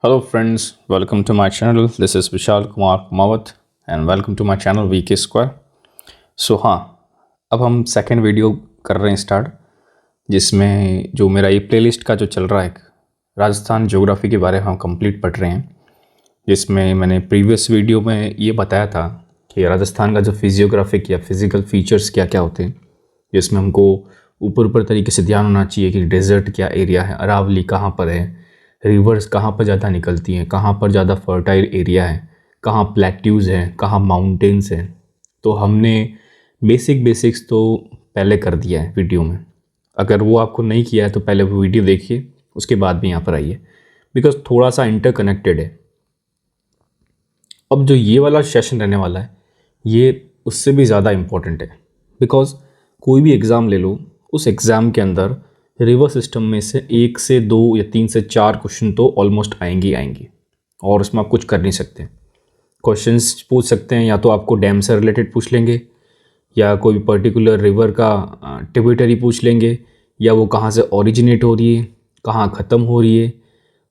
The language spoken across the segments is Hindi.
Hello friends, welcome to my channel. This is Vishal Kumar Kumawat and welcome to my channel VK Square. So हाँ, अब हम सेकेंड वीडियो कर रहे हैं स्टार्ट, जिसमें जो मेरा ये प्लेलिस्ट का जो चल रहा है राजस्थान ज्योग्राफी के बारे में हम कंप्लीट पढ़ रहे हैं, जिसमें मैंने प्रीवियस वीडियो में ये बताया था कि राजस्थान का जो फिजियोग्राफिक या फिज़िकल फीचर्स क्या क्या होते हैं, जिसमें हमको ऊपर तरीके से ध्यान होना चाहिए कि डेजर्ट क्या एरिया है, अरावली कहाँ पर है, रिवर्स कहाँ पर ज़्यादा निकलती हैं, कहाँ पर ज़्यादा फर्टाइल एरिया है, कहाँ प्लेट्यूज़ हैं, कहाँ माउंटेन्स हैं। तो हमने बेसिक्स तो पहले कर दिया है वीडियो में। अगर वो आपको नहीं किया है तो पहले वो वीडियो देखिए, उसके बाद भी यहाँ पर आइए, बिकॉज थोड़ा सा इंटरकनेक्टेड है। अब जो ये वाला सेशन रहने वाला है ये उससे भी ज़्यादा इम्पोर्टेंट है, बिकॉज कोई भी एग्ज़ाम ले लो, उस एग्ज़ाम के अंदर रिवर सिस्टम में से 1 से 2 या 3 से 4 क्वेश्चन तो ऑलमोस्ट आएंगे और उसमें आप कुछ कर नहीं सकते। क्वेश्चंस पूछ सकते हैं, या तो आपको डैम से रिलेटेड पूछ लेंगे, या कोई वेटिकुलर रिवर का ट्रिब्यूटरी पूछ लेंगे, या वो कहाँ से ओरिजिनेट हो रही है, कहाँ ख़त्म हो रही है,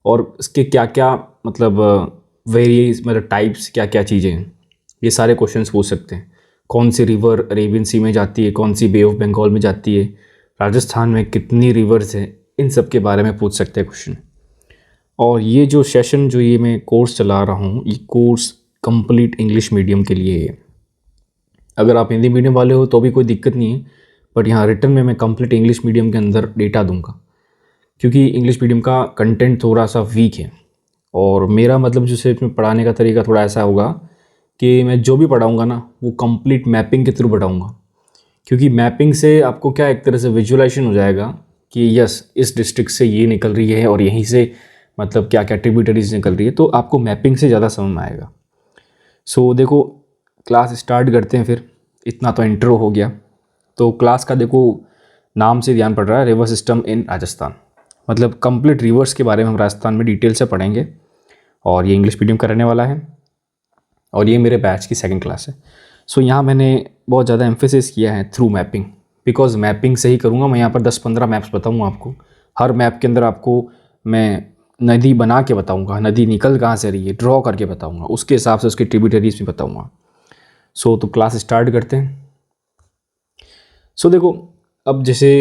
और इसके क्या क्या मतलब वेरियस मतलब टाइप्स क्या क्या चीज़ें हैं, ये सारे क्वेश्चंस पूछ सकते हैं। कौन सी रिवर अरेबियन सी में जाती है, कौन सी बे ऑफ बंगाल में जाती है, राजस्थान में कितनी रिवर्स हैं, इन सब के बारे में पूछ सकते हैं क्वेश्चन। और ये जो सेशन जो ये मैं कोर्स चला रहा हूँ, ये कोर्स कंप्लीट इंग्लिश मीडियम के लिए है। अगर आप हिंदी मीडियम वाले हो तो भी कोई दिक्कत नहीं है, बट यहाँ रिटर्न में मैं कंप्लीट इंग्लिश मीडियम के अंदर डेटा दूंगा, क्योंकि इंग्लिश मीडियम का कंटेंट थोड़ा सा वीक है। और मेरा मतलब जो इसमें पढ़ाने का तरीका थोड़ा ऐसा होगा कि मैं जो भी पढ़ाऊँगा ना वो कंप्लीट मैपिंग के थ्रू पढ़ाऊँगा, क्योंकि मैपिंग से आपको क्या एक तरह से विजुअलाइजेशन हो जाएगा कि यस इस डिस्ट्रिक्ट से ये निकल रही है और यहीं से मतलब क्या क्या ट्रिब्यूटरीज निकल रही है, तो आपको मैपिंग से ज़्यादा समझ में आएगा। सो देखो क्लास स्टार्ट करते हैं फिर। इतना तो इंट्रो हो गया, तो क्लास का देखो नाम से ध्यान पड़ रहा है, रिवर सिस्टम इन राजस्थान, मतलब कंप्लीट रिवर्स के बारे में हम राजस्थान में डिटेल से पढ़ेंगे। और ये इंग्लिश मीडियम का रहने वाला है और ये मेरे बैच की सेकंड क्लास है। सो यहाँ मैंने बहुत ज़्यादा एम्फेसिस किया है थ्रू मैपिंग, बिकॉज मैपिंग से ही करूँगा मैं। यहाँ पर 10-15 मैप्स बताऊँगा आपको, हर मैप के अंदर आपको मैं नदी बना के बताऊँगा, नदी निकल कहाँ से रही है ड्रॉ करके बताऊँगा, उसके हिसाब से उसकी ट्रिब्यूटरीज भी बताऊँगा। सो तो क्लास स्टार्ट करते हैं। सो देखो अब जैसे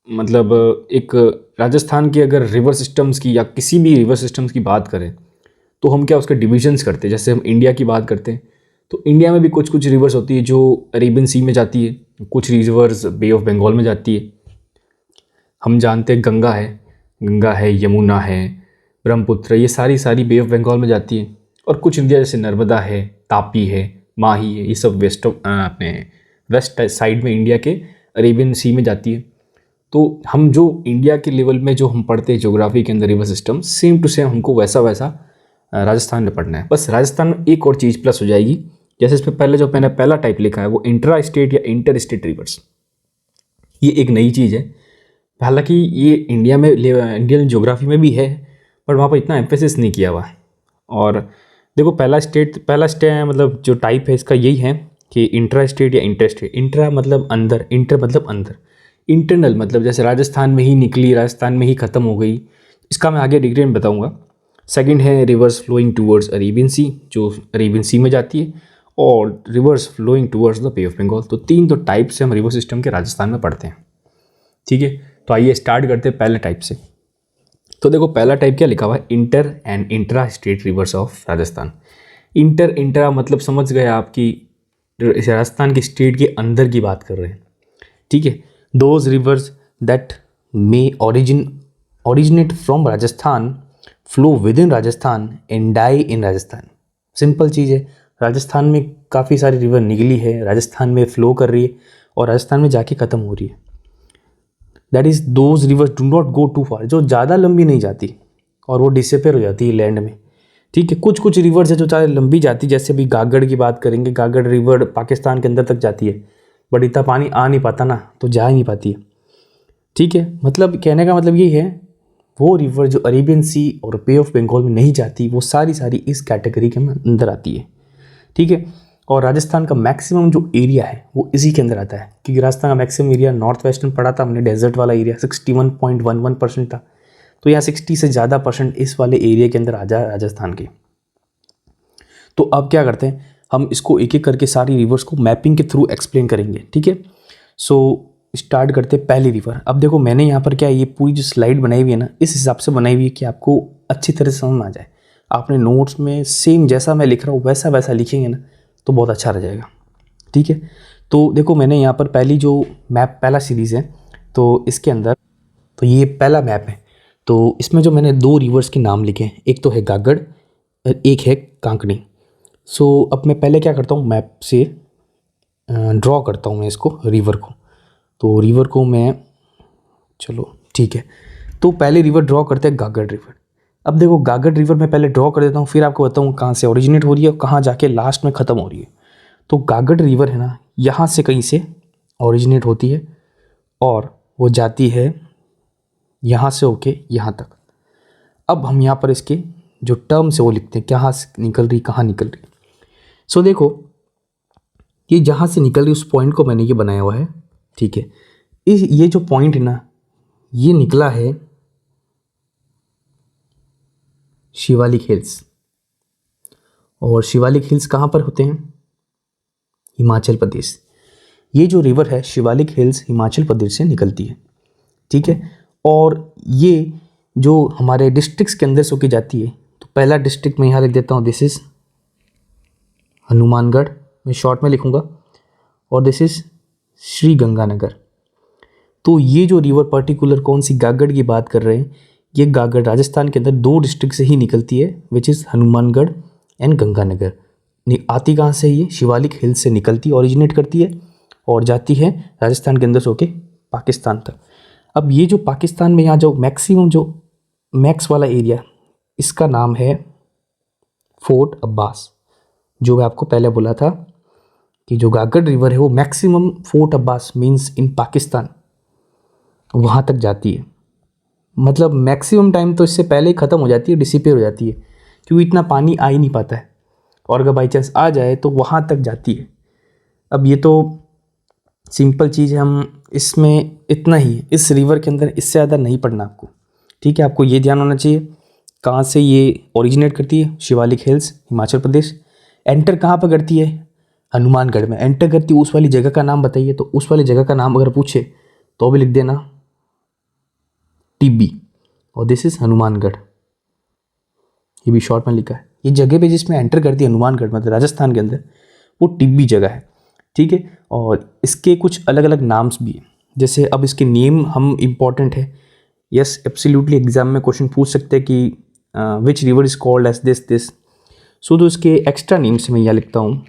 मतलब एक राजस्थान की अगर रिवर सिस्टम्स की या किसी भी रिवर सिस्टम्स की बात करें तो हम क्या उसके डिविजन्स करते हैं। जैसे हम इंडिया की बात करते हैं तो इंडिया में भी कुछ कुछ रिवर्स होती है जो अरेबियन सी में जाती है, कुछ रिवर्स बे ऑफ बंगाल में जाती है। हम जानते हैं गंगा है, यमुना है, ब्रह्मपुत्र, ये सारी बे ऑफ बंगाल में जाती है। और कुछ नदियाँ जैसे नर्मदा है, तापी है, माही है, ये सब अपने वेस्ट साइड में इंडिया के अरेबियन सी में जाती है। तो हम जो इंडिया के लेवल में जो हम पढ़ते हैं ज्योग्राफी के अंदर river system, same to same हमको वैसा राजस्थान में पढ़ना है। बस राजस्थान में एक और चीज़ प्लस हो जाएगी, जैसे इसमें पहले जो मैंने पहला टाइप लिखा है वो इंट्रा स्टेट या इंटर स्टेट रिवर्स, ये एक नई चीज़ है। हालांकि ये इंडिया में इंडियन ज्योग्राफी में भी है, पर वहाँ पर इतना एम्फेसिस नहीं किया हुआ। और देखो पहला स्टेट मतलब जो टाइप है इसका यही है कि इंट्रा स्टेट या इंटर स्टेट। इंट्रा मतलब अंदर, इंटर मतलब अंदर, इंटरनल मतलब जैसे राजस्थान में ही निकली, राजस्थान में ही ख़त्म हो गई, इसका मैं आगे डिटेल में बताऊँगा। सेकंड है rivers flowing towards Arabian sea, जो अरेबियन सी में जाती है, और rivers flowing towards the bay of Bengal. तो 3 तो टाइप से हम रिवर सिस्टम के राजस्थान में पढ़ते हैं। ठीक है, तो आइए स्टार्ट करते हैं पहले टाइप से। तो देखो पहला टाइप क्या लिखा हुआ है, inter and intra state reverse of Rajasthan. Intra मतलब समझ गए आपकी राजस्थान की स्टेट के अंदर की बात कर रहे हैं। ठीक है, those rivers that may originate from Rajasthan flow within Rajasthan and die in Rajasthan. Simple चीज़ है, राजस्थान में काफ़ी सारी रिवर निकली है, राजस्थान में फ्लो कर रही है और राजस्थान में जाके ख़त्म हो रही है। That is those rivers do not go too far, जो ज़्यादा लंबी नहीं जाती और वो डिसअपेयर हो जाती है लैंड में। ठीक है, कुछ कुछ रिवर्स है जो ज़्यादा लंबी जाती है, जैसे अभी गागड़ की बात करेंगे, गागड़ रिवर पाकिस्तान के अंदर तक जाती है, बट इतना पानी आ नहीं पाता ना, तो जा ही नहीं पाती है। ठीक है, मतलब कहने का मतलब ये है, वो रिवर जो अरेबियन सी और बे ऑफ बंगाल में नहीं जाती वो सारी इस कैटेगरी के अंदर आती है। ठीक है, और राजस्थान का मैक्सिमम जो एरिया है वो इसी के अंदर आता है, क्योंकि राजस्थान का मैक्सिमम एरिया नॉर्थ वेस्टर्न पड़ा था हमने, डेजर्ट वाला एरिया 61.11% था। तो यहाँ 60 से ज़्यादा % इस वाले एरिया के अंदर आ जाए राजस्थान के। तो अब क्या करते हैं, हम इसको एक एक करके सारी रिवर्स को मैपिंग के थ्रू एक्सप्लेन करेंगे, ठीक है। सो स्टार्ट करते हैं पहली रिवर। अब देखो मैंने यहाँ पर क्या ये पूरी जो स्लाइड बनाई हुई है ना, इस हिसाब से बनाई हुई है कि आपको अच्छी तरह से समझ में आ जाए। आपने नोट्स में सेम जैसा मैं लिख रहा हूँ वैसा वैसा लिखेंगे ना तो बहुत अच्छा रह जाएगा, ठीक है। तो देखो मैंने यहाँ पर पहली जो मैप पहला सीरीज़ है, तो इसके अंदर तो ये पहला मैप है। तो इसमें जो मैंने 2 रिवर्स के नाम लिखे हैं, एक तो है गागड़ और एक है कांकनी। सो अब मैं पहले क्या करता हूँ, मैप से ड्रॉ करता हूँ मैं इसको रिवर को। तो रिवर को मैं, चलो ठीक है, तो पहले रिवर ड्रॉ करते हैं गागड़ रिवर। अब देखो गागड़ रिवर मैं पहले ड्रॉ कर देता हूँ, फिर आपको बताऊँ कहाँ से ओरिजिनेट हो रही है और कहाँ जाके लास्ट में ख़त्म हो रही है। तो गागड़ रिवर है ना, यहाँ से कहीं से ओरिजिनेट होती है और वो जाती है यहाँ से होके यहाँ तक। अब हम यहाँ पर इसके जो टर्म्स है वो लिखते हैं, कहाँ से निकल रही कहाँ निकल रही। सो देखो ये जहाँ से निकल रही उस पॉइंट को मैंने ये बनाया हुआ है, ठीक है। ये जो पॉइंट है ना, ये निकला है शिवालिक हिल्स। और शिवालिक हिल्स कहाँ पर होते हैं, हिमाचल प्रदेश। ये जो रिवर है शिवालिक हिल्स हिमाचल प्रदेश से निकलती है, ठीक है। और ये जो हमारे डिस्ट्रिक्ट्स के अंदर से होके जाती है, तो पहला डिस्ट्रिक्ट मैं यहाँ लिख देता हूँ, दिस इज़ हनुमानगढ़, मैं शॉर्ट में लिखूँगा, और दिस इज़ श्री गंगानगर। तो ये जो रिवर पर्टिकुलर कौन सी गागड़ की बात कर रहे हैं, ये गागड़ राजस्थान के अंदर 2 डिस्ट्रिक्ट से ही निकलती है, which is Hanumangarh and Ganganagar. आती कहाँ से, ये शिवालिक हिल्स से निकलती, ओरिजिनेट करती है और जाती है राजस्थान के अंदर से होके पाकिस्तान तक। अब ये जो पाकिस्तान में यहाँ जो मैक्सिमम जो मैक्स वाला एरिया, इसका नाम है फोर्ट अब्बास। जो मैं आपको पहले बोला था कि जो गागड़ रिवर है वो maximum fort Abbas means in Pakistan वहाँ तक जाती है। मतलब मैक्सिमम टाइम तो इससे पहले ही ख़त्म हो जाती है, डिसिपेयर हो जाती है, क्योंकि इतना पानी आ ही नहीं पाता है, और अगर बाई चांस आ जाए तो वहाँ तक जाती है। अब ये तो सिंपल चीज़ है, हम इसमें इतना ही, इस रिवर के अंदर इससे ज़्यादा नहीं पढ़ना आपको, ठीक है। आपको ये ध्यान होना चाहिए कहाँ से ये ओरिजिनेट करती है, शिवालिक हिल्स हिमाचल प्रदेश। एंटर कहाँ पर करती है, हनुमानगढ़ में एंटर करती है। उस वाली जगह का नाम बताइए, तो उस वाली जगह का नाम अगर पूछे तो भी लिख देना टिब्बी, और दिस इज़ हनुमानगढ़, ये भी शॉर्ट में लिखा है। ये जगह पे जिसमें एंटर करती है हनुमानगढ़ मतलब राजस्थान के अंदर, वो टिब्बी जगह है, ठीक है। और इसके कुछ अलग अलग नाम्स भी हैं, जैसे अब इसके नेम हम इम्पॉर्टेंट है, यस एब्सोल्युटली एग्जाम में क्वेश्चन पूछ सकते हैं कि which river is called as this this. So तो इसके एक्स्ट्रा नेम से मैं यहाँ लिखता हूँ,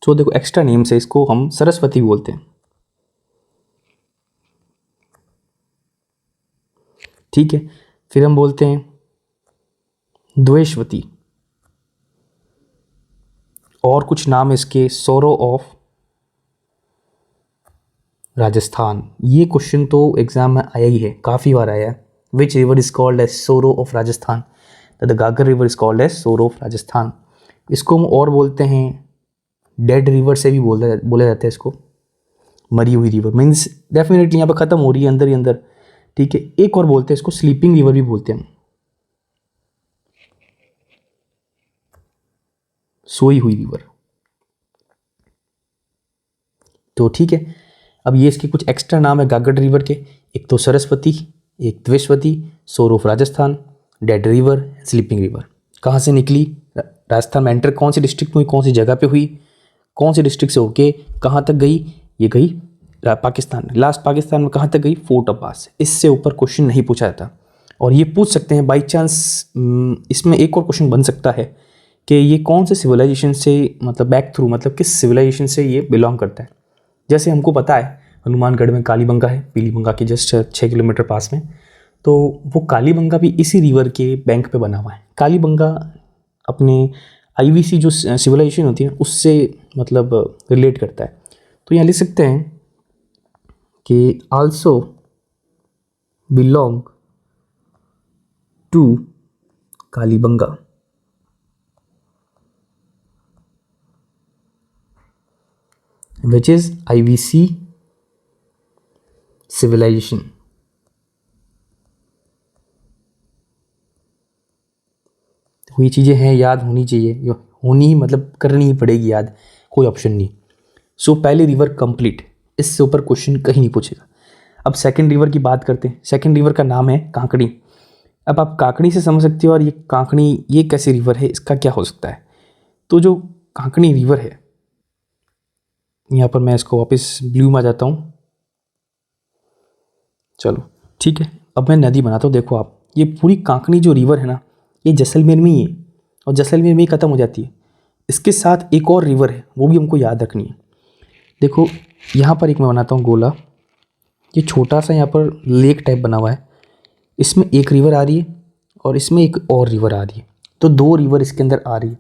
सो देखो एक्स्ट्रा नेम से इसको हम सरस्वती बोलते हैं, ठीक है। फिर हम बोलते हैं द्वेषवती, और कुछ नाम इसके सोरो ऑफ राजस्थान। ये क्वेश्चन तो एग्जाम में आया ही है, काफ़ी बार आया है। Which river is called as sorrow of Rajasthan, the Ghaggar river is called as sorrow of Rajasthan. इसको हम और बोलते हैं डेड रिवर से भी बोला जाता है इसको, मरी हुई रिवर, मीन्स डेफिनेटली यहाँ पर ख़त्म हो रही है अंदर ही अंदर, ठीक है। एक और बोलते हैं इसको स्लीपिंग रिवर भी बोलते हैं हम, सोई हुई रिवर, तो ठीक है। अब ये इसके कुछ एक्स्ट्रा नाम है गागड़ रिवर के, एक तो सरस्वती, एक द्वेषवती, सोर of Rajasthan, dead river, sleeping river. कहाँ से निकली, राजस्थान में एंटर कौन सी डिस्ट्रिक्ट में हुई, कौन सी जगह पे हुई, कौन सी डिस्ट्रिक्ट से होके कहाँ तक गई, ये गई पाकिस्तान में। लास्ट पाकिस्तान में कहाँ तक गई, फोर्ट अब्बास। इससे ऊपर क्वेश्चन नहीं पूछा जाता। और ये पूछ सकते हैं बाई चांस, इसमें एक और क्वेश्चन बन सकता है कि ये कौन से सिविलाइजेशन से, मतलब बैक थ्रू, मतलब किस सिविलाइजेशन से ये बिलोंग करता है। जैसे हमको पता है हनुमानगढ़ में कालीबंगा है, पीलीबंगा के जस्ट 6 किलोमीटर पास में, तो वो कालीबंगा भी इसी रिवर के बैंक पे बना हुआ है। कालीबंगा अपने आईवीसी जो सिविलाइजेशन होती है उससे मतलब रिलेट करता है। तो यहाँ लिख सकते हैं कि also belong to Kalibanga. Which is IVC civilization. तो ये चीज़ें हैं, याद होनी चाहिए, ये होनी मतलब करनी ही पड़ेगी याद, कोई ऑप्शन नहीं। सो पहली रिवर कंप्लीट, इससे ऊपर क्वेश्चन कहीं नहीं पूछेगा। अब सेकंड रिवर की बात करते हैं। सेकंड रिवर का नाम है कांकड़ी। अब आप कांकड़ी से समझ सकते हो और ये कांकड़ी ये कैसी रिवर है, इसका क्या हो सकता है। तो जो कांकड़ी रिवर है, यहाँ पर मैं इसको वापस ब्लू में आ जाता हूँ। चलो ठीक है, अब मैं नदी बनाता हूँ। देखो आप, ये पूरी कांकड़ी जो रिवर है ना, ये जैसलमेर में ही है और जैसलमेर में ही ख़त्म हो जाती है। इसके साथ एक और रिवर है, वो भी हमको याद रखनी है। देखो यहाँ पर एक मैं बनाता हूँ गोला, ये छोटा सा यहाँ पर लेक टाइप बना हुआ है, इसमें एक रिवर आ रही है और इसमें एक और रिवर आ रही है, तो दो रिवर इसके अंदर आ रही है।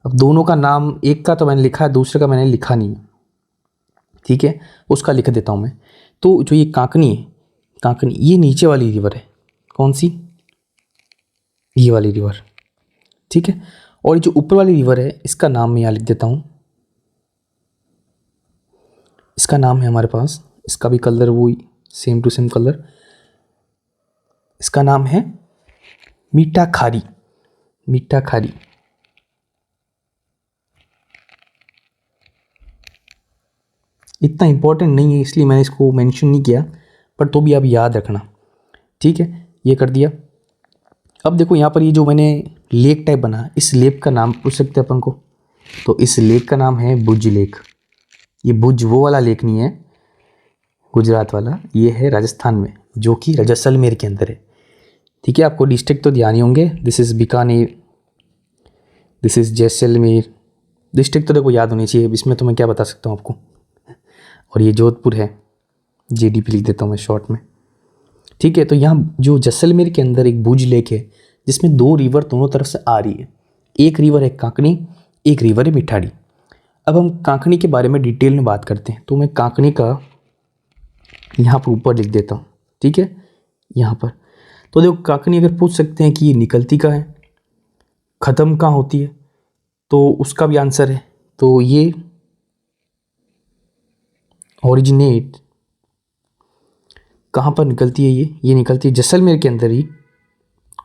अब दोनों का नाम, एक का तो मैंने लिखा है, दूसरे का मैंने लिखा नहीं है, ठीक है, उसका लिख देता हूँ मैं। तो जो ये कांकनी है, कांकनी ये नीचे वाली रिवर है, कौन सी, ये वाली रिवर, ठीक है। और जो ऊपर वाली रिवर है, इसका नाम मैं यहाँ लिख देता हूँ। इसका नाम है हमारे पास, इसका भी कलर वही सेम टू सेम कलर, इसका नाम है मीठा खारी। मीठा खारी, इतना इम्पोर्टेंट नहीं है इसलिए मैंने इसको मेंशन नहीं किया, पर तो भी आप याद रखना, ठीक है। ये कर दिया। अब देखो यहाँ पर ये जो मैंने लेक टाइप बना, इस लेक का नाम पूछ सकते हैं अपन को, तो इस लेक का नाम है भुज लेक। ये भुज वो वाला लेक नहीं है गुजरात वाला, ये है राजस्थान में, जो कि जैसलमेर के अंदर है, ठीक है। आपको डिस्ट्रिक्ट तो ध्यान ही होंगे, this is Bikaner, this is Jaisalmer, district तो देखो याद होनी चाहिए, इसमें तो मैं क्या बता सकता हूँ आपको। और ये जोधपुर है, JDP लिख देता हूँ मैं शॉर्ट में, ठीक है। तो यहाँ जो जैसलमेर के अंदर एक भुज लेक है, जिसमें दो रिवर दोनों तरफ से आ रही है, एक रिवर है कांकनी, एक रिवर है मिठाड़ी। अब हम कांकनी के बारे में डिटेल में बात करते हैं, तो मैं कांकनी का यहाँ पर ऊपर लिख देता हूँ, ठीक है, यहाँ पर। तो देखो कांकनी अगर पूछ सकते हैं कि ये निकलती कहाँ है, ख़त्म कहाँ होती है, तो उसका भी आंसर है, तो ये ओरिजिनेट कहाँ पर निकलती है, ये निकलती है जैसलमेर के अंदर ही,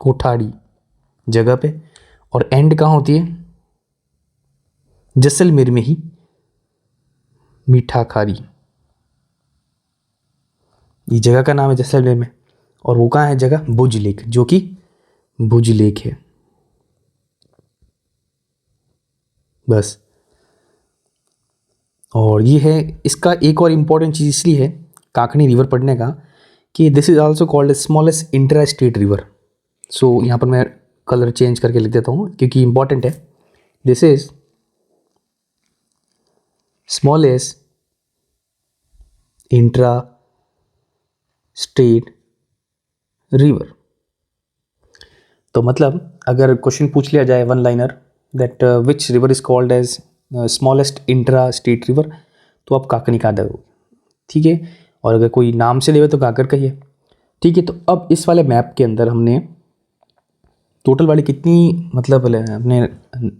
कोठाड़ी जगह पे, और एंड कहाँ होती है, जैसलमेर में ही, मीठा खारी। ये जगह का नाम है जैसलमेर में, और वो कहाँ है जगह, भुज लेक, जो कि भुज लेक है, बस। और ये है, इसका एक और इम्पॉर्टेंट चीज़ इसलिए है कांकनी रिवर पढ़ने का, कि this is also called smallest intra state river. So यहाँ पर मैं कलर चेंज करके लिख देता हूँ क्योंकि इम्पॉर्टेंट है। This is smallest intra state river. तो मतलब अगर क्वेश्चन पूछ लिया जाए one liner that which river is called as smallest intra state river, तो आप काकनी का दोगे, ठीक है। और अगर कोई नाम से देवे तो गागर कहिए, ठीक है। तो अब इस वाले मैप के अंदर हमने टोटल वाली कितनी मतलब अपने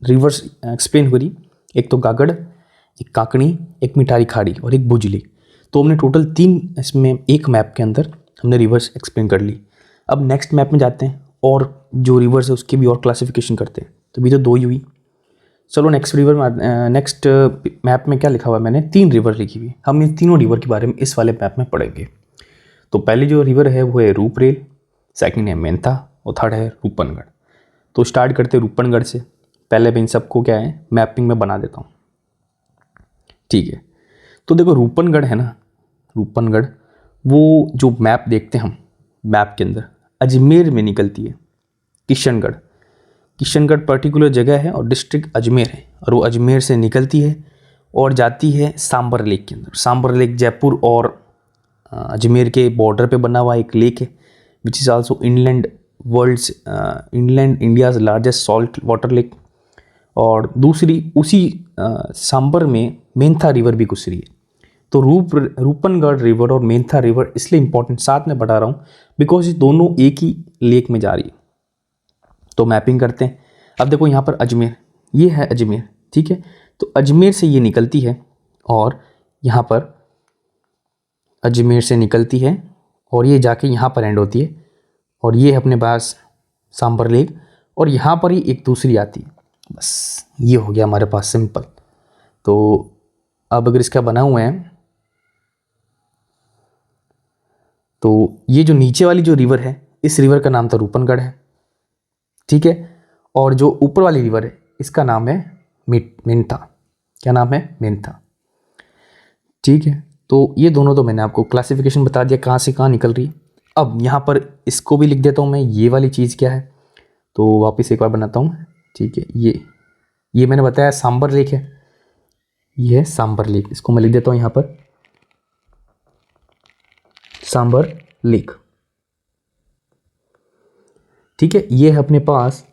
रिवर्स एक्सप्लेन हो रही, एक तो गागड़, एक काकनी, एक मिठाई खाड़ी और एक भुजली। तो हमने टोटल 3 इसमें एक मैप के अंदर हमने रिवर्स एक्सप्लेन कर ली। अब नेक्स्ट मैप में जाते हैं और जो रिवर्स है उसकी भी और क्लासिफिकेशन करते हैं। तो भी तो 2 ही हुई। चलो नेक्स्ट रिवर में, नेक्स्ट मैप में क्या लिखा हुआ है, मैंने 3 रिवर लिखी हुई। हम इन तीनों रिवर के बारे में इस वाले मैप में पढ़ेंगे। तो पहली जो रिवर है वो है रूपरेल, सेकंड है मेंथा और थर्ड है रूपनगढ़। तो स्टार्ट करते हैं रूपनगढ़ से। पहले मैं इन सबको क्या है मैपिंग में बना देता हूँ, ठीक है। तो देखो रूपनगढ़ है ना, रूपनगढ़ वो जो मैप देखते हैं हम, मैप के अंदर अजमेर में निकलती है। किशनगढ़, किशनगढ़ पर्टिकुलर जगह है और डिस्ट्रिक्ट अजमेर है, और वो अजमेर से निकलती है और जाती है सांबर लेक के अंदर। सांबर लेक जयपुर और अजमेर के बॉर्डर पे बना हुआ एक लेक है, which is also inland India's largest salt water lake. और दूसरी उसी सांबर में मेंथा रिवर भी गुजरी है। तो रूपनगढ़ रिवर और मेंथा रिवर इसलिए इंपॉर्टेंट साथ में बढ़ा रहा हूँ बिकॉज ये दोनों एक ही लेक में जा रही है। तो मैपिंग करते हैं। अब देखो यहाँ पर अजमेर, ये है अजमेर, ठीक है। तो अजमेर से ये निकलती है और यहाँ पर अजमेर से निकलती है और ये जाके यहाँ पर एंड होती है, और ये है अपने पास सांबर लेक, और यहाँ पर ही एक दूसरी आती है। बस ये हो गया हमारे पास सिंपल। तो अब अगर इसका बना हुआ है तो ये जो नीचे वाली जो रिवर है, इस रिवर का नाम तो रूपनगढ़ है, ठीक है। और जो ऊपर वाली रिवर है इसका नाम है मेंथा। क्या नाम है? मेंथा, ठीक है। तो ये दोनों तो मैंने आपको क्लासिफिकेशन बता दिया कहाँ से कहाँ निकल रही है। अब यहाँ पर इसको भी लिख देता हूँ मैं, ये वाली चीज़ क्या है, तो वापस एक बार बनाता हूँ, ठीक है। ये मैंने बताया सांबर लेक है, ये है सांबर लेक, इसको मैं लिख देता हूँ यहाँ पर सांबर लेक, ठीक है। ये है अपने पास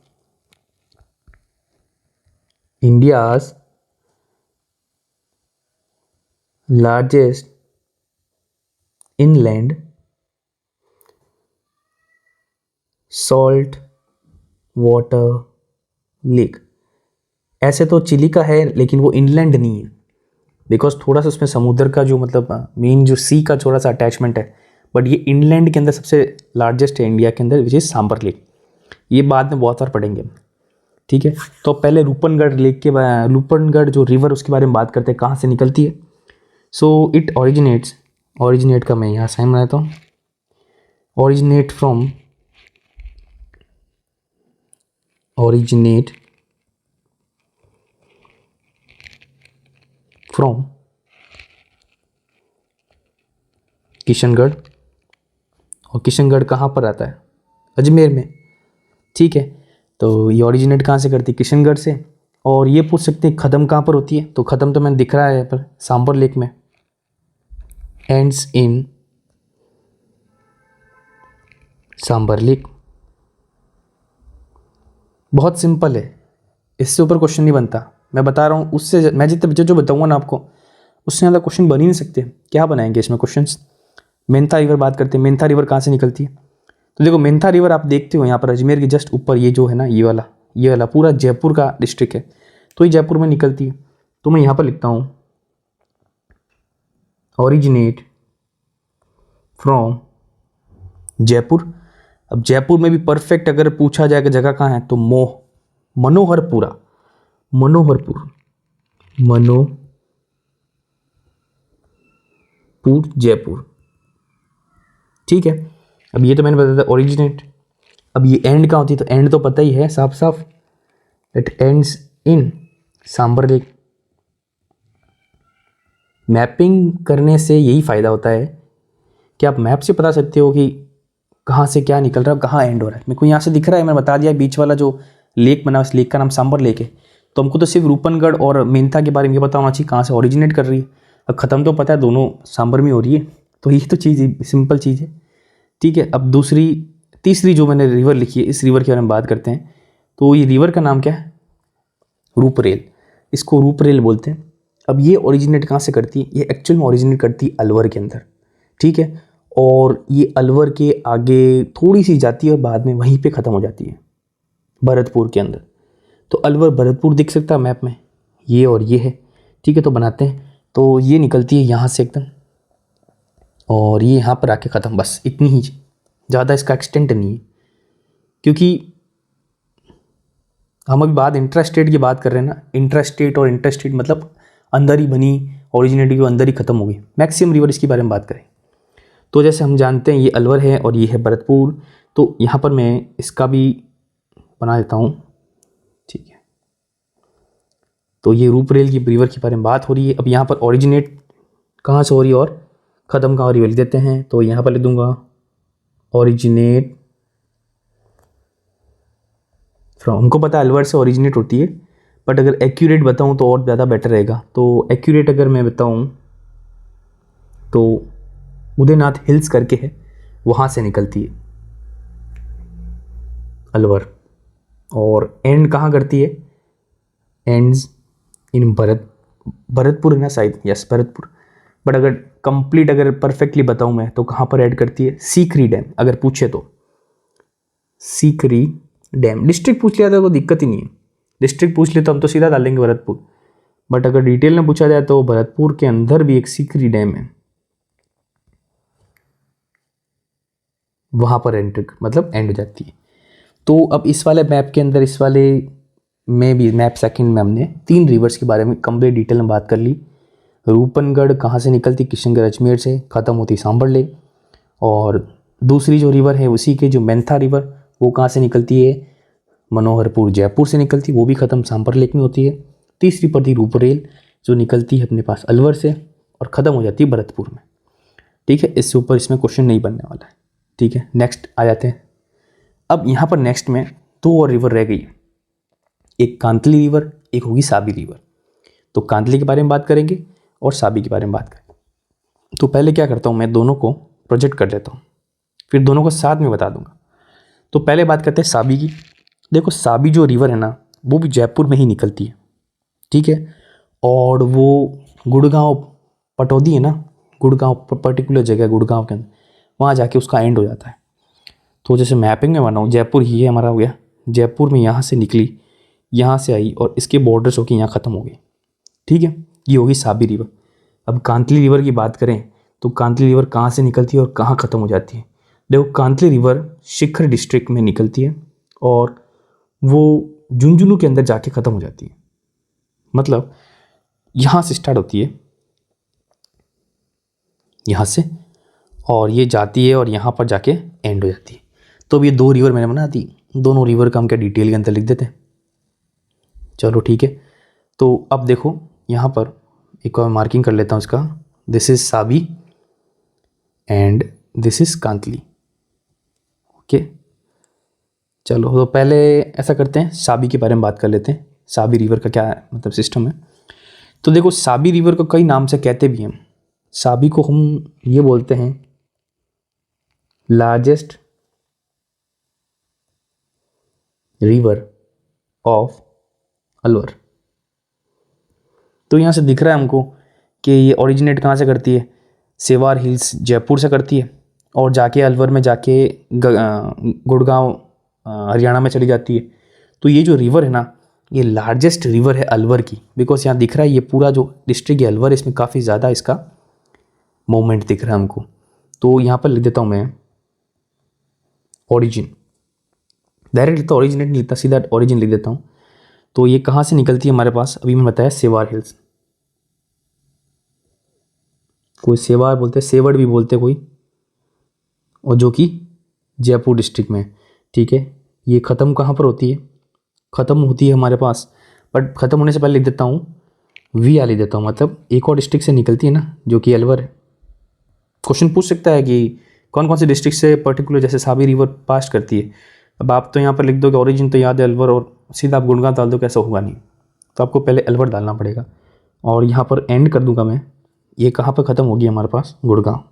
India's largest inland salt water lake. ऐसे तो चिली का है लेकिन वो इनलैंड नहीं है, बिकॉज थोड़ा सा उसमें समुद्र का जो मतलब मेन जो सी का थोड़ा सा अटैचमेंट है, बट ये इनलैंड के अंदर सबसे लार्जेस्ट है इंडिया के अंदर, विच इज सांबर लेक। ये बाद में बहुत बार पढ़ेंगे, ठीक है। तो पहले रूपनगढ़ लेक के रूपनगढ़ जो रिवर उसके बारे में बात करते हैं, कहाँ से निकलती है। सो इट ओरिजिनेट का मैं यहाँ साइन बनाता हूँ, originate from किशनगढ़। और किशनगढ़ कहाँ पर आता है? अजमेर में, ठीक है। तो ये ओरिजिनेट कहाँ से करती है? किशनगढ़ से। और ये पूछ सकते हैं ख़त्म कहाँ पर होती है, तो ख़त्म तो मैंने दिख रहा है यहाँ पर सांबर लेक में, एंड्स इन सांबर लेक। बहुत सिंपल है, इससे ऊपर क्वेश्चन नहीं बनता। मैं बता रहा हूँ, उससे मैं जितने जो बताऊँगा ना आपको, उससे ज़्यादा क्वेश्चन बन ही नहीं सकते। क्या बनाएंगे इसमें क्वेश्चंस? मेंथा रिवर बात करते हैं, मेंथा रिवर कहाँ से निकलती है? तो देखो मेंथा रिवर आप देखते हो यहाँ पर अजमेर के जस्ट ऊपर, ये जो है ना ये वाला पूरा जयपुर का डिस्ट्रिक्ट है, तो ये जयपुर में निकलती है। तो मैं यहाँ पर लिखता हूँ ओरिजिनेट फ्रॉम जयपुर। अब जयपुर में भी परफेक्ट अगर पूछा जाए कि जगह कहाँ है, तो मनोहरपुर जयपुर, ठीक है। अब ये तो मैंने बताया था ओरिजिनेट। अब ये एंड कहाँ होती है, तो एंड तो पता ही है साफ साफ, it ends in Sambhar lake. Mapping करने से यही फ़ायदा होता है कि आप मैप से बता सकते हो कि कहाँ से क्या निकल रहा है, कहाँ एंड हो रहा है। मेरे को यहाँ से दिख रहा है, मैंने बता दिया बीच वाला जो लेक बना उस लेक का नाम सांबर लेक है। तो हमको तो सिर्फ रूपनगढ़ और मेंथा के बारे में ये पता होना चाहिए कहाँ से ओरिजिनेट कर रही है। अब ख़त्म तो पता है दोनों सांबर में हो रही है, तो ये तो चीज़ सिंपल चीज़ है, ठीक है। अब तीसरी जो मैंने रिवर लिखी है, इस रिवर के बारे में बात करते हैं। तो ये रिवर का नाम क्या है? रूपरेल, इसको रूपरेल बोलते हैं। अब ये ओरिजिनेट कहाँ से करती है? ये एक्चुअल में ओरिजिनेट करती है अलवर के अंदर, ठीक है। और ये अलवर के आगे थोड़ी सी जाती है और बाद में वहीं पे ख़त्म हो जाती है भरतपुर के अंदर। तो अलवर भरतपुर दिख सकता है मैप में, ये और ये है, ठीक है। तो बनाते हैं, तो ये निकलती है यहाँ से एकदम, और ये यहाँ पर आके ख़त्म, बस इतनी ही, ज़्यादा इसका एक्सटेंट नहीं है। क्योंकि हम अभी बात इंट्रास्टेट की बात कर रहे हैं ना, इंट्रास्टेट और इंटरस्टेट मतलब अंदर ही बनी, ओरिजिनेटिव की अंदर ही ख़त्म हो गई। मैक्सिमम रिवर इसके बारे में बात करें तो जैसे हम जानते हैं ये अलवर है और ये है भरतपुर, तो यहाँ पर मैं इसका भी बना देता हूँ, ठीक है। तो ये रूपरेल की रिवर के बारे में बात हो रही है। अब यहाँ पर ओरिजिनेट कहाँ से हो रही है और ख़त्म कहाँ हो रही है लिख देते हैं। तो यहाँ पर लिख दूँगा ओरिजिनेट फ्रॉम, हमको पता है अलवर से ओरिजिनेट होती है, बट अगर एक्यूरेट बताऊँ तो और ज़्यादा बेटर रहेगा। तो एक्यूरेट अगर मैं बताऊँ तो उदयनाथ हिल्स करके है, वहाँ से निकलती है अलवर, और एंड कहाँ करती है? एंड्स इन भरतपुर है ना शायद, यस भरतपुर। बट अगर कंप्लीट अगर परफेक्टली बताऊँ मैं तो कहाँ पर ऐड करती है? सीकरी डैम, अगर पूछे तो सीकरी डैम। डिस्ट्रिक्ट पूछ लिया था तो दिक्कत ही नहीं है, डिस्ट्रिक्ट पूछ ले तो हम तो सीधा डालेंगे भरतपुर, बट अगर डिटेल में पूछा जाए तो भरतपुर के अंदर भी एक सीकरी डैम है, वहाँ पर एंटर मतलब एंड हो जाती है। तो अब इस वाले मैप के अंदर, इस वाले में भी मैप सेकंड में हमने 3 रिवर्स के बारे में कंप्लीट डिटेल में बात कर ली। रूपनगढ़ कहाँ से निकलती, किशनगढ़ अजमेर से, ख़त्म होती सांभर लेक। और दूसरी जो रिवर है उसी के जो मेंथा रिवर, वो कहाँ से निकलती है, मनोहरपुर जयपुर से निकलती, वो भी ख़त्म सांभर लेक में होती है। तीसरी पड़ती रूपरेल जो निकलती है अपने पास अलवर से और ख़त्म हो जाती है भरतपुर में। ठीक है, इससे ऊपर इसमें क्वेश्चन नहीं बनने वाला है। ठीक है, नेक्स्ट आ जाते हैं। अब यहाँ पर नेक्स्ट में 2 और रिवर रह गई, एक कांतली रिवर, एक होगी साबी रिवर। तो कांतली के बारे में बात करेंगे और साबी के बारे में बात करेंगे। तो पहले क्या करता हूँ, मैं दोनों को प्रोजेक्ट कर लेता हूँ, फिर दोनों को साथ में बता दूंगा। तो पहले बात करते हैं साबी की। देखो साबी जो रिवर है ना, वो भी जयपुर में ही निकलती है। ठीक है, और वो गुड़गांव पटौदी है ना, गुड़गांव पर्टिकुलर जगह गुड़गांव के अंदर, वहाँ जाके उसका एंड हो जाता है। तो जैसे मैपिंग में बनाऊँ, जयपुर ही है हमारा हो गया, जयपुर में यहाँ से निकली, यहाँ से आई और इसके बॉर्डर्स होके यहाँ ख़त्म हो गई। ठीक है, ये होगी साबी रिवर। अब कांतली रिवर की बात करें तो कांतली रिवर कहाँ से निकलती है और कहाँ ख़त्म हो जाती है। देखो कांतली रिवर शिखर डिस्ट्रिक्ट में निकलती है और वो झुंझुनू के अंदर जाके ख़त्म हो जाती है। मतलब यहाँ से स्टार्ट होती है, यहाँ से, और ये जाती है और यहाँ पर जाके एंड हो जाती है। तो अब ये 2 रिवर मैंने बना दी, दोनों रिवर का हम क्या डिटेल के अंदर लिख देते हैं। चलो ठीक है, तो अब देखो यहाँ पर एक और मार्किंग कर लेता हूँ इसका, this is Sabi and this is Kantli. Okay, चलो तो पहले ऐसा करते हैं, साबी के बारे में बात कर लेते हैं। साबी रिवर का क्या मतलब सिस्टम है। तो देखो साबी रिवर को कई नाम से कहते भी हैं। साबी को हम ये बोलते हैं लार्जेस्ट रिवर ऑफ अलवर। तो यहाँ से दिख रहा है हमको कि ये ओरिजिनेट कहाँ से करती है, सेवार हिल्स जयपुर से करती है और जाके अलवर में जाके गुड़गांव हरियाणा में चली जाती है। तो ये जो रिवर है ना, ये लार्जेस्ट रिवर है अलवर की, बिकॉज यहाँ दिख रहा है ये पूरा जो डिस्ट्रिक्ट है अलवर, इसमें काफ़ी ज़्यादा इसका मूवमेंट दिख रहा है हमको। तो यहाँ पर लिख देता हूँ मैं ओरिजिन, डायरेक्ट लिखता ओरिजिनेट नहीं लिखता, सीधा ओरिजिन लिख देता हूँ। तो ये कहाँ से निकलती है हमारे पास, अभी मैं बताया सेवार हिल्स, कोई सेवार बोलते हैं, सेवड़ भी बोलते हैं कोई, और जो कि जयपुर डिस्ट्रिक्ट में। ठीक है, ये ख़त्म कहाँ पर होती है, ख़त्म होती है हमारे पास, बट ख़त्म होने से पहले लिख देता हूँ वी आ लिख देता हूँ, मतलब एक और डिस्ट्रिक्ट से निकलती है ना जो कि अलवर है। क्वेश्चन पूछ सकता है कि कौन कौन से डिस्ट्रिक्ट से पर्टिकुलर जैसे साबी रिवर पास करती है। अब आप तो यहाँ पर लिख दोगे ओरिजिन तो याद है अलवर और सीधा आप गुड़गांव डाल दो, कैसा होगा नहीं, तो आपको पहले अलवर डालना पड़ेगा। और यहाँ पर एंड कर दूंगा मैं, ये कहाँ पर ख़त्म होगी हमारे पास, गुड़गांव।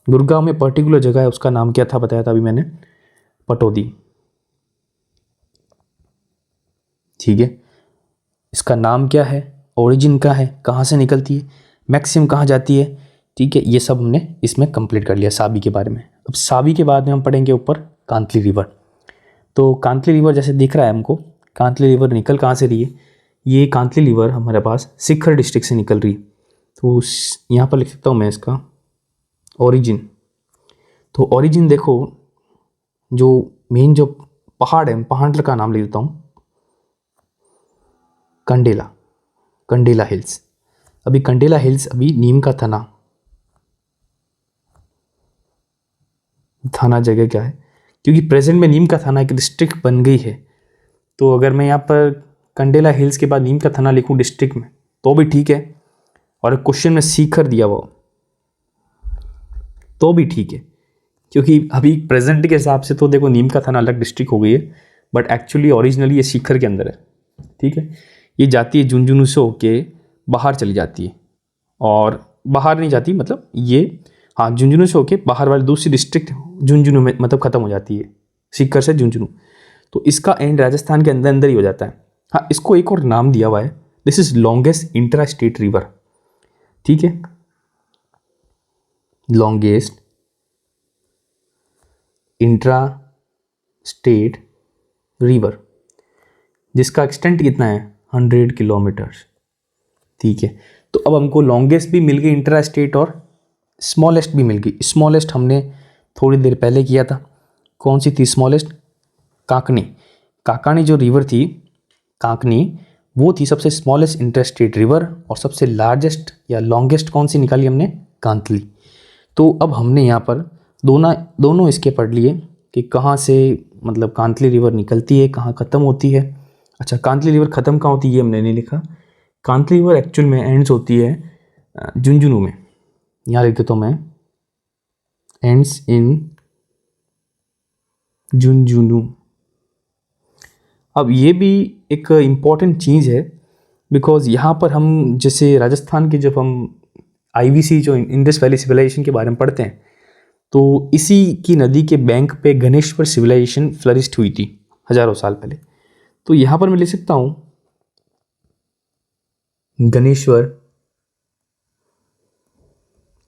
गुड़गांव में पर्टिकुलर जगह है, उसका नाम क्या था बताया था अभी मैंने, पटौदी। ठीक है, इसका नाम क्या है, ओरिजिन का है, कहाँ से निकलती है, मैक्सिमम कहाँ जाती है। ठीक है, ये सब हमने इसमें कंप्लीट कर लिया साबी के बारे में। अब साबी के बाद में हम पढ़ेंगे ऊपर कांतली रिवर। तो कांतली रिवर जैसे दिख रहा है हमको, कांतली रिवर निकल कहाँ से रही है, ये कांतली रिवर हमारे पास सिखर डिस्ट्रिक्ट से निकल रही है। तो यहाँ पर लिख सकता हूँ मैं इसका ओरिजिन। तो ओरिजिन देखो, जो मेन जो पहाड़ है, पहाड़ का नाम लिख देता हूँ कंडेला, कंडेला हिल्स। अभी कंडेला हिल्स अभी नीम का थाना जगह क्या है, क्योंकि प्रेजेंट में नीम का थाना एक डिस्ट्रिक्ट बन गई है। तो अगर मैं यहाँ पर कंडेला हिल्स के बाद नीम का थाना लिखूँ डिस्ट्रिक्ट में तो भी ठीक है, और क्वेश्चन में सीकर दिया हुआ तो भी ठीक है, क्योंकि अभी प्रेजेंट के हिसाब से तो देखो नीम का थाना अलग डिस्ट्रिक्ट हो गई है, बट एक्चुअली ओरिजिनली ये सीकर के अंदर है। ठीक है, ये जाती है झुंझुनू से होके बाहर चली जाती है, और बाहर नहीं जाती मतलब ये, हाँ झुंझुनू से होके बाहर वाली दूसरी डिस्ट्रिक्ट झुंझुनू में मतलब ख़त्म हो जाती है, सीकर से झुंझुनू। तो इसका एंड राजस्थान के अंदर अंदर ही हो जाता है। हाँ, इसको एक और नाम दिया हुआ है, this is longest intra state river. ठीक है, लॉन्गेस्ट इंट्रा स्टेट रिवर, जिसका एक्सटेंट कितना है किलोमीटर्स। ठीक है, तो अब हमको लॉन्गेस्ट भी मिल गई इंट्रा स्टेट और स्मॉलेस्ट भी मिल गई। स्मॉलेस्ट हमने थोड़ी देर पहले किया था। कौन सी थी स्मॉलेस्ट? काकनी। काकानी जो रिवर थी, काकनी, वो थी सबसे स्मॉलेस्ट इंटर स्टेट रिवर। और सबसे लार्जेस्ट या लॉन्गेस्ट कौन सी निकाली हमने? कांतली। तो अब हमने यहाँ पर दोनों इसके पढ़ लिए कि कहाँ से मतलब कांतली रिवर निकलती है, कहाँ ख़त्म होती है। अच्छा, कांतली रिवर ख़त्म कहाँ होती है ये हमने नहीं लिखा। कांतली रिवर एक्चुअल में एंड्स होती है झुंझुनू में। यहाँ लिख देता हूँ मैं, एंड्स इन झुंझुनू। अब ये भी एक इम्पॉर्टेंट चीज़ है, बिकॉज यहाँ पर हम जैसे राजस्थान के जब हम IVC जो इंडस वैली सिविलाइजेशन के बारे में पढ़ते हैं, तो इसी की नदी के बैंक पे गणेश्वर सिविलाइजेशन फ्लरिश्ड हुई थी हज़ारों साल पहले। तो यहाँ पर मैं लिख सकता हूँ गणेश्वर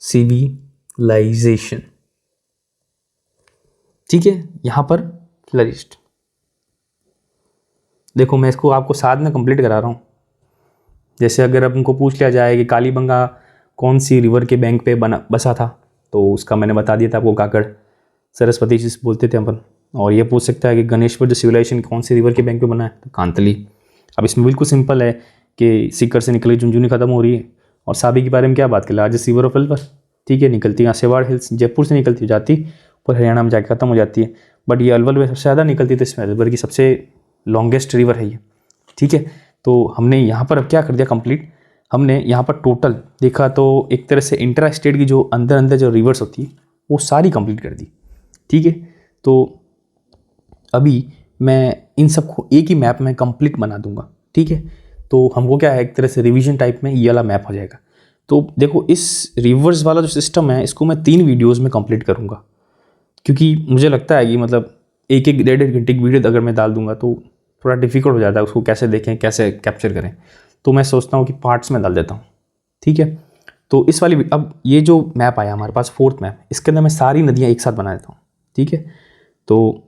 सिविलाइजेशन। ठीक है, यहाँ पर फ्लरिश्ड। देखो मैं इसको आपको साथ में कंप्लीट करा रहा हूँ। जैसे अगर अब उनको पूछ लिया जाए कि कालीबंगा कौन सी रिवर के बैंक पे बसा था, तो उसका मैंने बता दिया था आपको, काकड़ सरस्वती जिस बोलते थे अपन। और ये पूछ सकता है कि गणेश्वर जो सिविलाइजेशन कौन सी रिवर के बैंक पे बना है, तो कांतली। अब इसमें बिल्कुल सिंपल है कि सीकर से निकली झुंझुनू खत्म हो रही है। और साबी के बारे में क्या बात करें, लार्जेस्ट रिवर ऑफ एल्वर। ठीक है, निकलती यहाँ सेवाड़ हिल्स, जयपुर से निकलती जाती और हरियाणा में जाकर खत्म हो जाती है। बट ये अलवर में सबसे ज़्यादा निकलती है, तो इसमें अलवर की सबसे लॉन्गेस्ट रिवर है ये। ठीक है, तो हमने यहाँ पर अब क्या कर दिया कंप्लीट, हमने यहाँ पर टोटल देखा तो एक तरह से इंट्रा स्टेट की जो अंदर अंदर जो रिवर्स होती है वो सारी कंप्लीट कर दी। ठीक है, तो अभी मैं इन सबको एक ही मैप में कंप्लीट बना दूंगा। ठीक है, तो हमको क्या है, एक तरह से रिवीजन टाइप में ये वाला मैप हो जाएगा। तो देखो इस रिवर्स वाला जो सिस्टम है इसको मैं 3 वीडियोज़ में कंप्लीट करूँगा, क्योंकि मुझे लगता है कि मतलब एक एक 1.5 घंटे की वीडियो अगर मैं डाल दूंगा तो थोड़ा डिफिकल्ट हो जाता है, उसको कैसे देखें कैसे कैप्चर करें। तो मैं सोचता हूँ कि पार्ट्स में डाल देता हूँ। ठीक है, तो इस वाली अब ये जो मैप आया हमारे पास 4th मैप, इसके अंदर मैं सारी नदियाँ एक साथ बना देता हूँ। ठीक है, तो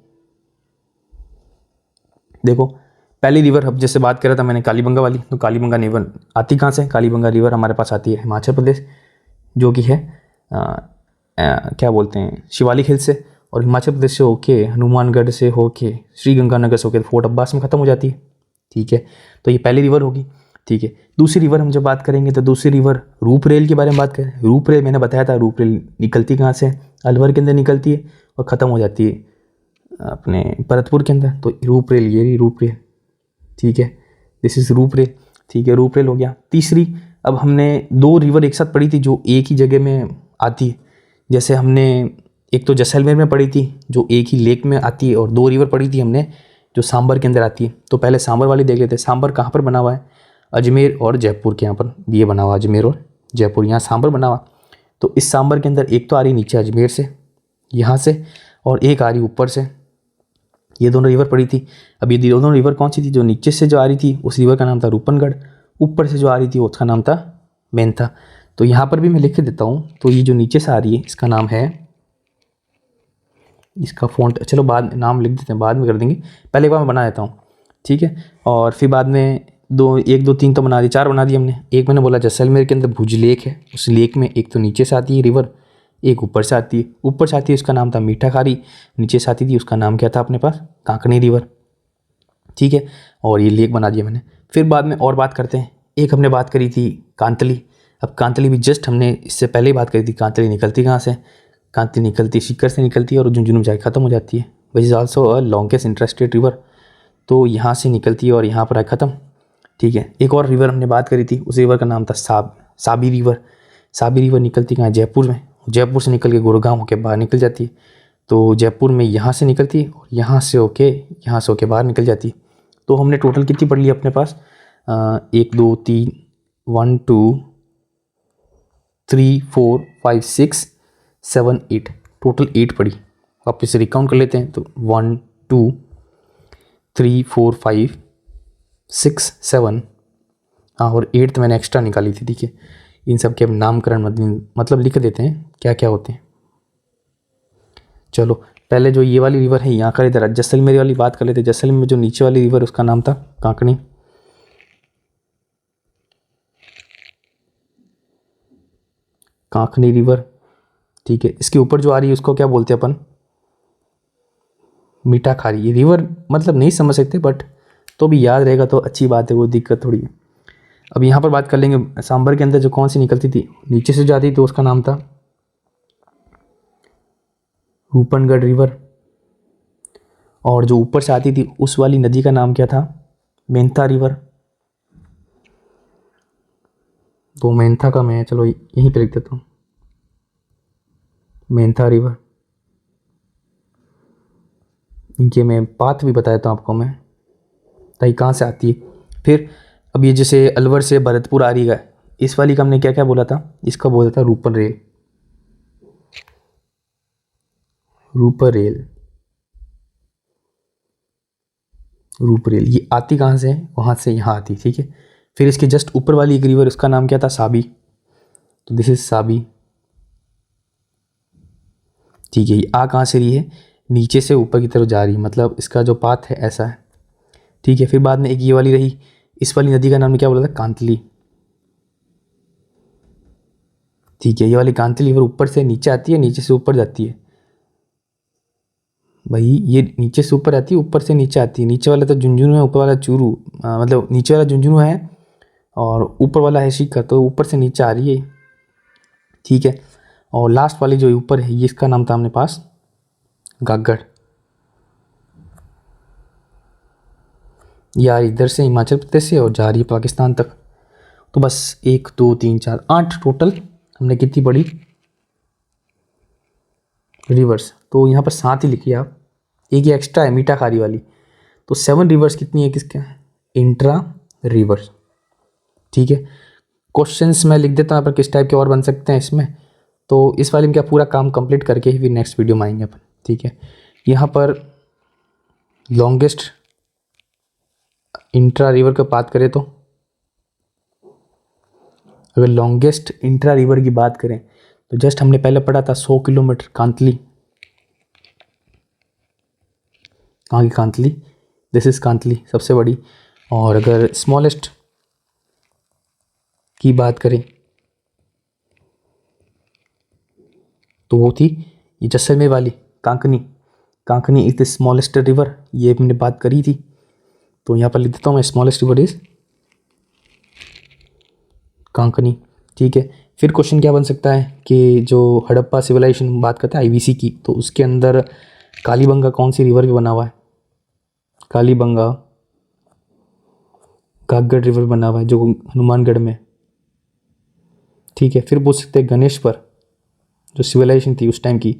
देखो पहली रिवर अब जैसे बात कर रहा था मैंने कालीबंगा वाली, तो कालीबंगा रिवर आती कहाँ से? कालीबंगा रिवर हमारे पास आती है हिमाचल प्रदेश, जो कि है क्या बोलते हैं, शिवालिक हिल से। और हिमाचल प्रदेश से होके हनुमानगढ़ से होके श्रीगंगानगर से होके फोर्ट अब्बास में ख़त्म हो जाती है। ठीक है, तो ये पहली रिवर होगी। ठीक है, दूसरी रिवर हम जब बात करेंगे तो दूसरी रिवर रूप रेल के बारे में बात करें। रूप रेल मैंने बताया था, रूप रेल निकलती कहाँ से? अलवर के अंदर निकलती है और ख़त्म हो जाती है अपने भरतपुर के अंदर। तो रूप रेल, ये रही रूप रेल। ठीक है, दिस इज़ रूप रेल। ठीक है, रूप रेल हो गया। तीसरी, अब हमने 2 रिवर एक साथ पढ़ी थी जो एक ही जगह में आती है। जैसे हमने एक तो जैसलमेर में पढ़ी थी जो एक ही लेक में आती है, और 2 रिवर पढ़ी थी हमने जो सांबर के अंदर आती है। तो पहले सांबर वाली देख लेते हैं। सांबर कहाँ पर बना हुआ है? अजमेर और जयपुर के यहाँ पर ये बना हुआ, अजमेर और जयपुर, यहाँ सांबर बना हुआ। तो इस सांबर के अंदर एक तो आ रही नीचे अजमेर से, यहाँ से, और एक आ रही ऊपर से। ये दोनों रिवर पड़ी थी। अब ये दोनों रिवर कौन सी थी? जो नीचे से जो आ रही थी उस रिवर का नाम था रूपनगढ़, ऊपर से जो आ रही थी उसका नाम था मेंथा। तो यहाँ पर भी मैं लिख के देता हूँ। तो ये जो नीचे से आ रही है इसका नाम है, इसका फ़ॉन्ट चलो बाद नाम लिख देते हैं, बाद में कर देंगे, पहले एक बार मैं बना देता हूँ। ठीक है, और फिर बाद में 1 2 3 तो बना दी, 4 बना दी हमने। एक मैंने बोला जैसलमेर के अंदर भुज लेक है, उस लेक में एक तो नीचे से आती है रिवर, एक ऊपर से आती है। ऊपर से आती है उसका नाम था मीठा खारी, नीचे से आती थी उसका नाम क्या था अपने पास? कांकनी रिवर। ठीक है, और ये लेक बना दिया मैंने। फिर बाद में और बात करते हैं। एक हमने बात करी थी कांतली। अब कांतली भी जस्ट हमने इससे पहले ही बात करी थी। कांतली निकलती कहाँ से? कांतली निकलती सीकर से निकलती है और झुंझुनू में जाकर ख़त्म हो जाती है। Which is also a longest interstate river. तो यहाँ से निकलती है और यहाँ पर आए ख़त्म। ठीक है, एक और रिवर हमने बात करी थी, उस रिवर का नाम था साबी रिवर। साबी रिवर निकलती कहाँ? जयपुर में। जयपुर से निकल के गुड़गांव होके बाहर निकल जाती है। तो जयपुर में यहाँ से निकलती है और यहाँ से होके बाहर निकल जाती है। तो हमने टोटल कितनी पढ़ ली अपने पास? 1 2 3 1 2 3 4 5 6 7 8, टोटल 8 पढ़ी। वापस से रिकाउंट कर लेते हैं। तो 1 2 3 4 5 6 7, हाँ, और 8th मैंने एक्स्ट्रा निकाली थी। ठीक है, इन सब के अब नामकरण मतलब लिख देते हैं क्या क्या होते हैं। चलो पहले जो ये वाली रिवर है यहाँ कर लेते, जैसलमेर वाली बात कर लेते। जैसलमेर में जो नीचे वाली रिवर उसका नाम था कांकनी। कांकनी रिवर, ठीक है। इसके ऊपर जो आ रही है उसको क्या बोलते हैं अपन, मीठा खारी। ये रिवर मतलब नहीं समझ सकते बट तो भी याद रहेगा तो अच्छी बात है, वो दिक्कत थोड़ी है। अब यहाँ पर बात कर लेंगे सांभर के अंदर जो कौन सी निकलती थी, नीचे से जाती तो उसका नाम था रूपनगढ़ रिवर, और जो ऊपर से आती थी उस वाली नदी का नाम क्या था, मेंथा रिवर। तो मेंथा का मैं चलो यहीं पे लिख देता हूँ, मेंथा रिवर। इनके मैं पाथ भी बताता हूँ आपको मैं, ताकि कहाँ से आती है। फिर अब ये जैसे अलवर से भरतपुर आ रही है, इस वाली का हमने क्या क्या बोला था, इसका बोला था रूपन रेल, रूपर रेल, रूप रेल। ये आती कहाँ से है, वहाँ से यहाँ आती, ठीक है। फिर इसके जस्ट ऊपर वाली एक रिवर, उसका नाम क्या था, साबी। तो दिस इज साबी, ठीक है। ये आ कहाँ से रही है, नीचे से ऊपर की तरफ जा रही है, मतलब इसका जो पाथ है ऐसा है, ठीक है। फिर बाद में एक ये वाली रही, इस वाली नदी का नाम क्या बोला था, कांतली, ठीक है। ये वाली कांतली रिवर ऊपर से नीचे आती है, नीचे से ऊपर जाती है भाई। ये नीचे से ऊपर आती है, ऊपर से नीचे आती है। नीचे वाला तो झुंझुनू है, ऊपर वाला चूरू, मतलब नीचे वाला झुंझुनू है और ऊपर वाला है सीकर, तो ऊपर से नीचे आ रही है, ठीक है। और लास्ट वाली जो ऊपर है, ये इसका नाम था हमने पास गागड़। यार इधर से हिमाचल प्रदेश से और जा रही है पाकिस्तान तक। तो बस 1 2 3 4 8 टोटल हमने कितनी पढ़ी रिवर्स। तो यहाँ पर 7 ही लिखिए आप, एक ही एक्स्ट्रा है मीठा खारी वाली। तो 7 रिवर्स कितनी है किसके, इंट्रा रिवर्स, ठीक है। क्वेश्चंस मैं लिख देता हूँ यहाँ पर किस टाइप के और बन सकते हैं इसमें। तो इस वाले में क्या पूरा काम कंप्लीट करके ही फिर नेक्स्ट वीडियो में आएंगे अपन, ठीक है। यहाँ पर लॉन्गेस्ट इंट्रा रिवर की बात करें तो, अगर लॉन्गेस्ट इंट्रा रिवर की बात करें तो जस्ट हमने पहले पढ़ा था 100 किलोमीटर कांतली, कहाँ की कांतली, दिस इज कांतली सबसे बड़ी। और अगर स्मॉलेस्ट की बात करें तो वो थी ये जैसलमेर वाली कांकनी, कांकनी इज द स्मॉलेस्ट रिवर, ये हमने बात करी थी। तो यहाँ पर लिख देता हूँ मैं, स्मॉलेस्ट रिवर इज कांकनी, ठीक है। फिर क्वेश्चन क्या बन सकता है कि जो हड़प्पा सिविलाइजेशन बात करता है आईवीसी की, तो उसके अंदर कालीबंगा कौन सी रिवर पे बना हुआ है, कालीबंगा घाघर रिवर बना हुआ है जो हनुमानगढ़ में, ठीक है। फिर पूछ सकते हैं गणेशपुर जो सिविलाइजेशन थी उस टाइम की,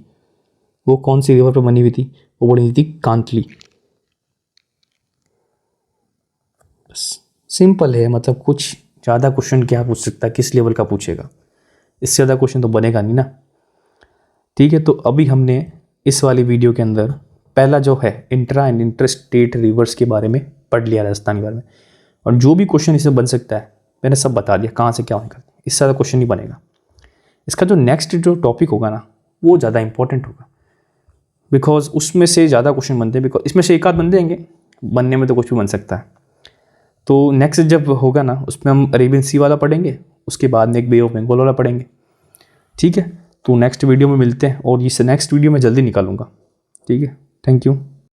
वो कौन सी रिवर पर बनी हुई थी, वो बनी हुई थी कांतली। सिंपल है, मतलब कुछ ज़्यादा क्वेश्चन क्या पूछ सकता है, किस लेवल का पूछेगा, इससे ज़्यादा क्वेश्चन तो बनेगा नहीं ना, ठीक है। तो अभी हमने इस वाली वीडियो के अंदर पहला जो है intra and inter state reverse के बारे में पढ़ लिया, राजस्थान के बारे में। और जो भी क्वेश्चन इसमें बन सकता है मैंने सब बता दिया, कहाँ से क्या होने का, इससे ज़्यादा क्वेश्चन नहीं बनेगा। इसका जो नेक्स्ट जो टॉपिक होगा ना वो ज़्यादा इंपॉर्टेंट होगा, बिकॉज उसमें से ज़्यादा क्वेश्चन बनते हैं, बिकॉज इसमें से एक आध बन देंगे, बनने में तो कुछ भी बन सकता है। तो नेक्स्ट जब होगा ना उसमें हम अरेबियन सी वाला पढ़ेंगे, उसके बाद में एक बे ऑफ बंगाल वाला पढ़ेंगे, ठीक है। तो नेक्स्ट वीडियो में मिलते हैं, और इस नेक्स्ट वीडियो में जल्दी निकालूंगा, ठीक है। Thank you.